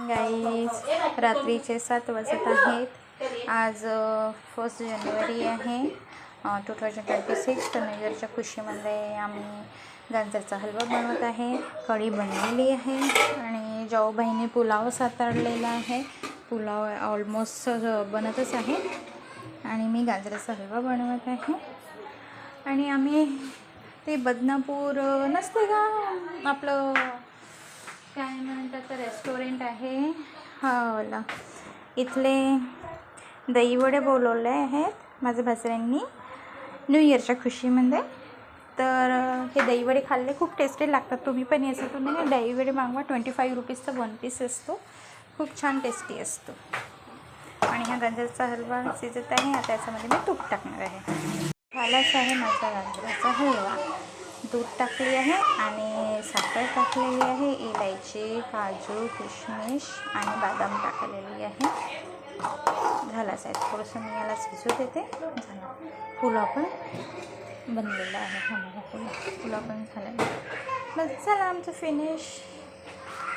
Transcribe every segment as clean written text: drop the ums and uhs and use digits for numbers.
Guys रात्रीचे 7 वाजत आहेत. आज 1 जानेवारी आहे 2026. तर न्यू इयरच्या खुशीमध्ये आम्ही गाजराचा हलवा बनवत आहे. कढी बनवलेली आहे आणि जाऊबाईने पुलाव सातारलेला आहे. पुलाव ऑलमोस्ट बनतच आहे आणि मी गाजराचा हलवा बनवत आहे. आणि आम्ही ते बदनापूर नसते का आपलं काय म्हणतात तर रेस्टॉरंट आहे वाला, इथले दहीवडे बोलवले आहेत माझ्या भासऱ्यांनी न्यू इयरच्या खुशीमध्ये. तर हे दहीवडे खाल्ले खूप टेस्टी लागतात. तुम्ही पण यायचं, तुम्ही ना दहीवडे मागवा. 25 रुपीजचा 1 पीस असतो, खूप छान टेस्टी असतो. आणि हा गाजराचा हलवा शिजत आहे. आता याच्यामध्ये मी तूप टाकणार आहे. झालाच आहे माझा गाजराचा हलवा. दूध टाकली आहे आणि साखर टाकलेली आहे, इलायची, काजू, किशमिश आणि बदाम टाकलेली आहे. झालाच आहे. थोडंसं मी याला शिजू देते. झाला. पुलाव पण बनलेला आहे. पुलाव पण झालेला आहे. बस झालं आमचं फिनिश.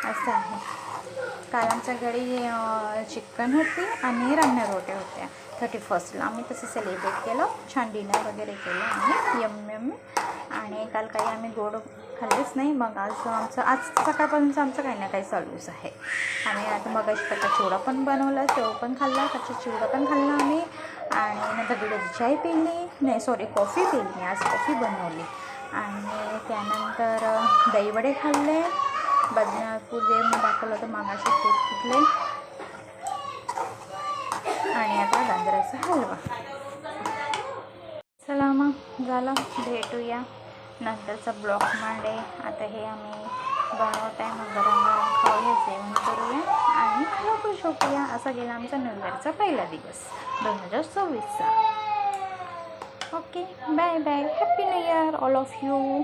असं आहे. काल आमच्या घरी चिकन होती आणि रामण्या रोट्या होत्या 31ला. आम्ही तसं सेलिब्रेट केलं. छान डिनर वगैरे केलं आम्ही यम्मी. आणि काल काही आम्ही गोड खाल्लेच नाही. मग आज सकाळपर्यंत आमचं काही ना काही चालूच आहे. आम्ही आता मगाशी कच्चा चिवडा पण बनवला, शेव पण खाल्ला, कच्चा चिवडा पण खाल्ला आम्ही. आणि नंतर दुधाची चाय पिली, कॉफी पिली. मी आज कॉफी बनवली. आणि त्यानंतर दहीवडे खाल्ले. बदनापूर जे मी दाखवलं होतं मागाशी ते खाल्ले. आणि आता गाजराचा हलवा. चला मग झालं, भेटूया नंतरचा ब्लॉगमध्ये. आता हे आम्ही बनवत आहे, मग गरम गरम खाऊया, जेवण करूया आणि लवकर झोपूया. असा गेला आमचा न्यू इयरचा पहिला दिवस 2026चा. Okay, bye bye. Happy new year all of you.